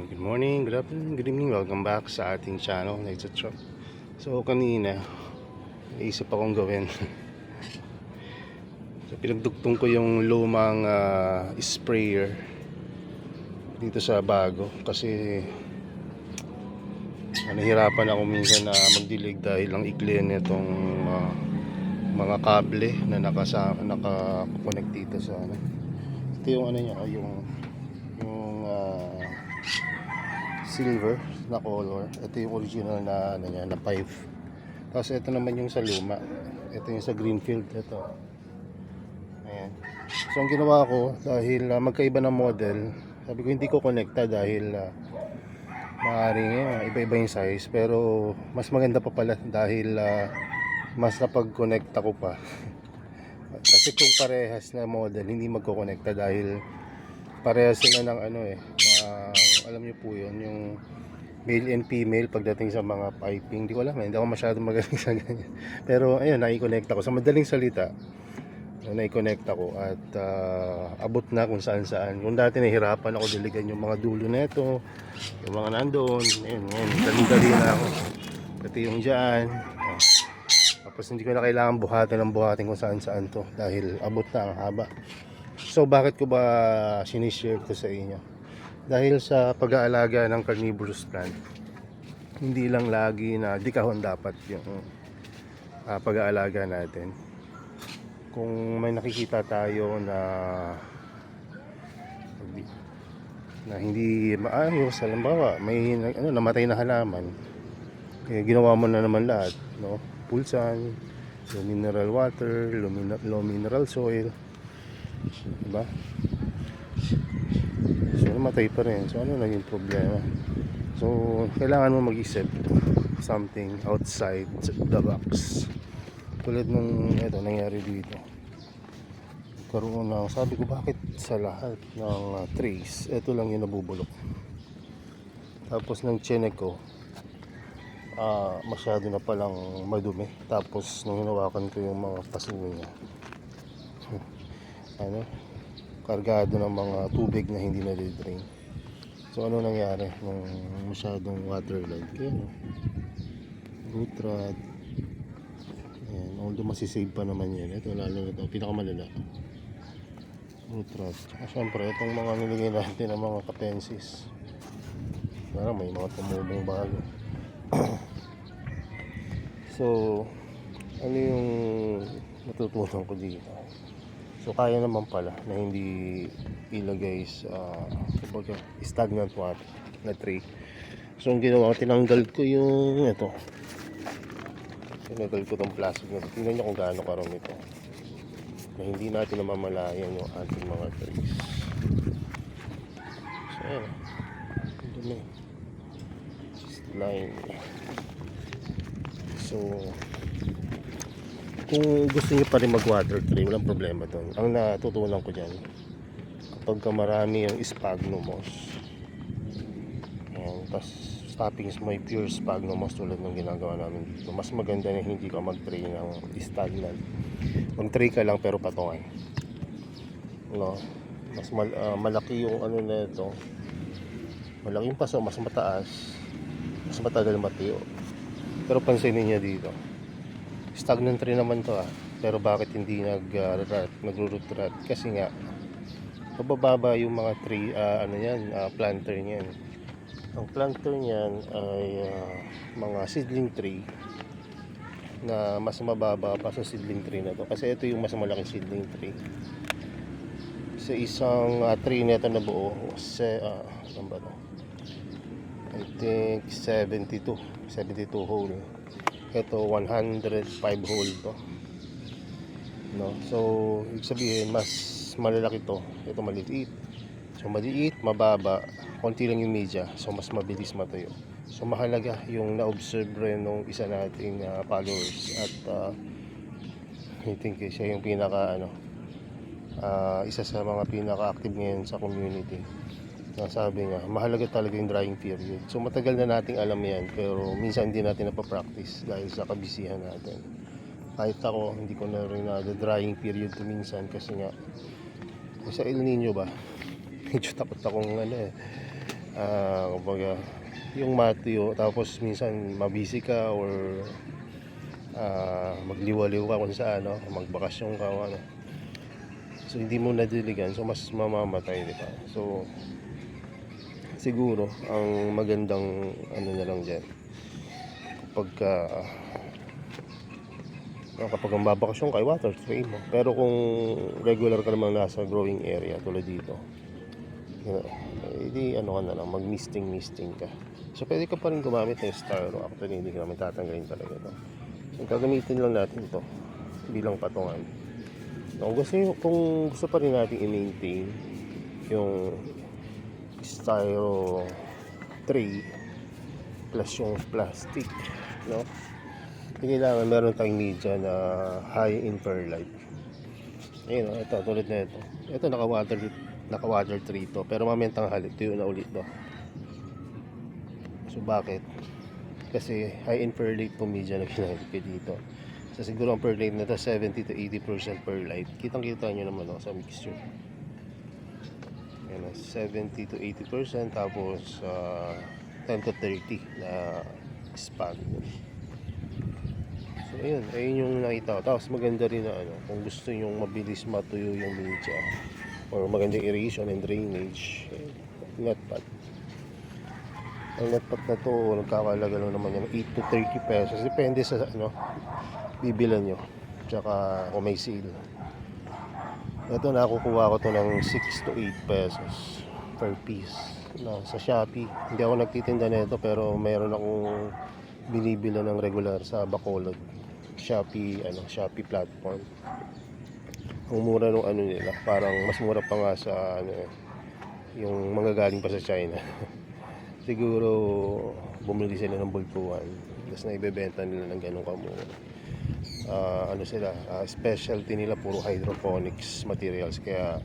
Ayan, good morning, good afternoon, good evening. Welcome back sa ating channel, Nights at Truck. So kanina, naisip akong gawin. So, pinagdugtong ko yung lumang sprayer dito sa bago kasi nahihirapan ako minsan na magdilig dahil ang ikli nitong mga kable na nakakonect dito sa ano. Ito yung ano niya, yung silver na color. Ito yung original na ano niya, na pipe. Tapos ito naman yung sa luma. Ito yung sa Greenfield. Ito. Ayan. So ang ginawa ko, dahil magkaiba ng model, sabi ko hindi ko connecta dahil maaaring iba-iba yung size. Pero mas maganda pa pala dahil mas napag-connecta ko pa. Kasi kung parehas na model, hindi magko-connecta dahil parehas sila ng ano alam niyo po yun, yung male and female pagdating sa mga piping. Hindi ko alam, hindi ako masyadong magaling sa ganyan. Pero ayun, nai-connect ako. Sa madaling salita, nai-connect ako at abot na kung saan saan. Kung dati nahihirapan ako diligan yung mga dulo nito, yung mga nandoon, ayun, dali-dali na ako. Pati yung dyan. Tapos hindi ko na kailangan buhatin kung saan saan to dahil abot na ang haba. So bakit ko ba sinishare ko sa inyo? Dahil sa pag-aalaga ng carnivorous plant, hindi lang lagi na dikahon dapat yung pag-aalaga natin. Kung may nakikita tayo na hindi maayos, halimbawa may namatay na halaman, kaya ginawa mo na naman lahat, no? Pulsan, low mineral water, low mineral soil, diba? So namatay pa rin. So ano naging problema? So kailangan mo mag-isip something outside the box. Tulad nung ito nangyari dito. Karoon na, sabi ko bakit sa lahat ng trays ito lang yung nabubulok. Tapos nang check ko, masyado na palang madumi. Tapos nung hinawakan ko yung mga paso niya, kargado ng mga tubig na hindi na-drain. So ano nangyari nung masyadong waterlogged? Kaya root rot. Ayan, although masisave pa naman yan. Ito lalo na ito, pinakamalala. Root rot. Siyempre itong mga nilagay natin ng mga kapensis. Parang may mga tumulong bago. So ano yung natutunan ko dito? So kaya naman pala na hindi ilagay sa stagnant water na tray. So ang ginawa ko, tinanggal ko yung ito. Tinanggal ko tong plastic na ito. Tingnan nyo kung gaano karami ito. Na hindi natin namamalayan yung ating mga trays. So ayan. Ito na. Line. So kung gusto niyo pa rin mag water tray, walang problema doon. Ang natutunan ko dyan, kapag marami yung sphagnum moss, tapos toppings may pure sphagnum moss tulad ng ginagawa namin dito, mas maganda na hindi ka mag tray ng stagnant. Mag tray ka lang pero patungan, no? Mas malaki yung ano na ito, malaki yung paso, mas mataas, mas matagal matiyo. Pero pansinin niya dito, stagnant rin naman to pero bakit hindi nag-root rot? Kasi nga mabababa yung mga tree, planter niyan. Ang planter niyan ay mga seedling tree na mas mababa pa sa seedling tree na to. Kasi ito yung mas malaking seedling tree. Sa isang tree nito na buo, ano ba to? I think 72 hole. Ito 105 hole to, no? So ibig sabihin mas malalaki to. Ito maliit. So maliit, mababa, konti lang yung media, so mas mabilis matuyo. So mahalaga yung na-observe rin nung isa nating followers at I think siya yung isa sa mga pinaka-active ngayon sa community. Sabi nga, mahalaga talaga yung drying period. So matagal na nating alam yan, pero minsan hindi natin napapractice dahil sa kabisihan natin. Kahit ako, hindi ko na rin drying period ko minsan kasi nga sa El Nino ba, medyo takot akong Kumbaga, yung matuyo, tapos minsan mabisi ka or magliwaliw ka kung saan, no? Magbakasyon ka o ano. So hindi mo nadiligan, so mas mamamatay, di ba? So siguro ang magandang ano na lang dyan, kapag ang babakasyon ka, water spray mo. Pero kung regular ka naman nasa growing area tulad dito, hindi ano ka na lang, mag-misting ka. So pwede ka pa rin gumamit ng styro. Actually hindi ka namin tatanggalin talaga ito. So gagamitin lang natin ito bilang patungan. Kung gusto pa rin natin i-maintain yung styro tray plus yung plastic, no? Kailangan meron tayong media na high in perlite. Ayun, ito tulad na ito. Ito naka-water tree to, pero mamayang tanghali tuyo na ulit to. So bakit? Kasi high in perlite po media na ginamit ko dito. So siguro ang perlite na to 70 to 80% perlite. Kitang-kita nyo naman sa mixture. Ayan, 70 to 80%, tapos 10 to 30 na span. So ayun yung nakita ko. Tapos maganda rin na ano, kung gusto yung mabilis matuyo yung media or magandang aeration and drainage, net pot. Ang net pot na to, nagkakalaga lang naman yan 8 to 30 pesos. Depende sa ano, bibilan nyo. Tsaka kung may sale. Ito nakukuha ko to ng 6 to 8 pesos per piece na sa Shopee. Hindi ako nagtitinda nito, pero meron akong binibila ng regular sa Bacolod. Shopee platform. Ang mura nung ano nila, parang mas mura pa nga sa ano, yung mga galing pa sa China. Siguro bumili sila ng bultuhan, tapos na ibebenta nila ng ganun kamura. Ano sila, specialty nila puro hydroponics materials, kaya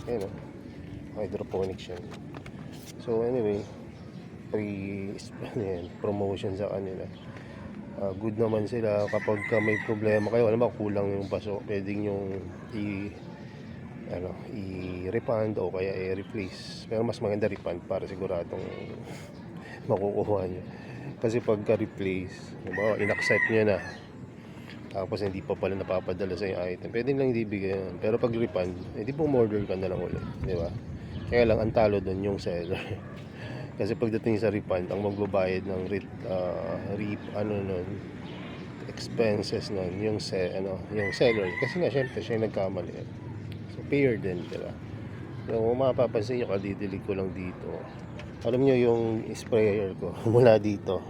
ayun, hydroponics yan. So anyway, free promotion sa kanila. Good naman sila kapag may problema kayo, alam mo kulang yung paso, pwedeng yung i-refund o kaya i-replace. Pero mas maganda refund para siguradong makukuha nyo. Kasi pagka replace, diba, in-accept nyo na, tapos hindi pa pala napapadala sa yung item, pwede lang hindi bigyan. Pero pag refund, hindi po order ka na lang ulit, di ba? Kaya lang ang talo doon yung seller. Kasi pagdating sa refund, ang magbabayad ng expenses nun yung seller. Kasi nga syempre siya yung nagkamali. So payer din, di ba? So kung mapapansin nyo, kadidilig ko lang dito. Alam nyo yung sprayer ko, mula dito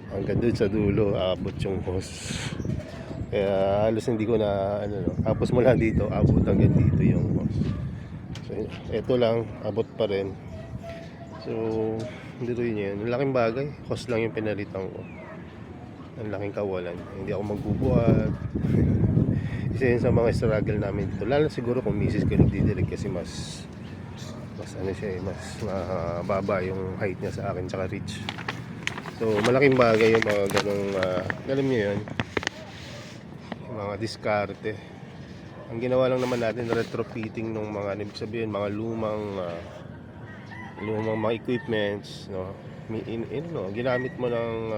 hanggang doon sa dulo, abot yung hose. Kaya halos hindi ko na tapos mula dito, abot hanggang dito yung hose. So ito lang, abot pa rin. So hindi rin yan. Ang laking bagay, hose lang yung pinalitan ko. Ang laking kawalan, hindi ako magbubuhat. Isa yun sa mga struggle namin dito, lalo siguro kung misis ko nagdidilig, kasi mas mababa yung height niya sa akin, tsaka reach. So malaking bagay yung mga ganong alam nyo yun, yung mga diskarte. Ang ginawa lang naman natin, retrofitting ng mga, ibig sabihin, mga lumang mga equipments, no? Ginamit mo ng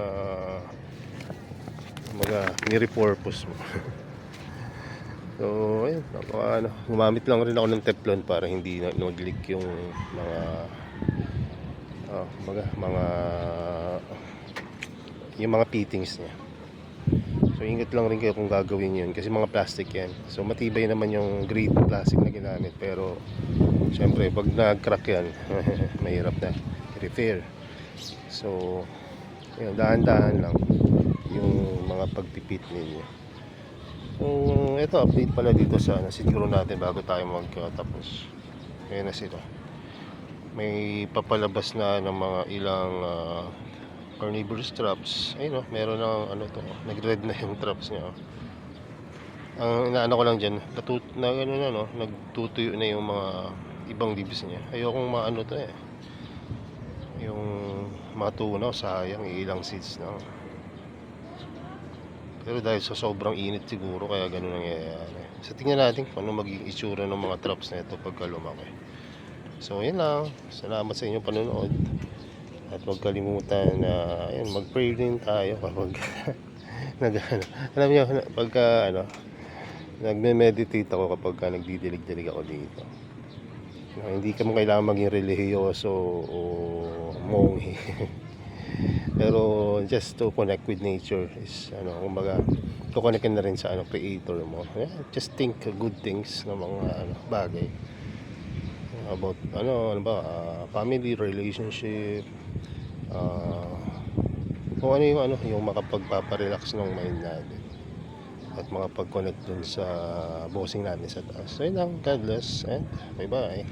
ni-repurpose mo. So ayun, gumamit lang rin ako ng Teflon para hindi nag-leak yung mga fittings niya. So ingat lang rin kayo kung gagawin yun, kasi mga plastic yan. So matibay naman yung grade ng plastic na ginamit, pero syempre pag nag-crack yan, mahirap na i-repair. So yun, dahan-dahan lang yung mga pagpipit ninyo. So ito, update pala dito sa siguro natin bago tayo magtapos. Ayan na sila, may papalabas na ng mga ilang carnivorous traps. Ayun, meron ng nag-red na yung traps niya. Ang inaano ko lang dyan, nagtutuyo na yung mga ibang leaves niya. Ayokong yung matunaw, sayang, ilang seeds na. Pero dahil sa sobrang init siguro, kaya ganun nangyayari. So tingnan natin kung ano magiging itsura ng mga traps na ito pagka lumaki. So yun lang, salamat sa inyong panonood. At huwag kalimutan na mag-pray din tayo kapag alam niyo, pagka nagme-meditate ako kapag nagdidilig-dilig ako dito. Hindi ka mo kailangan maging relihiyoso o monghe. Pero just to connect with nature is kumbaga to connect ka na rin sa creator mo. Yeah, just think good things na mga bagay about family, relationship, kung ano yung makapagpaparelax ng mind natin at makapag-connect dun sa bossing natin sa taas. So yun lang, God bless and bye bye.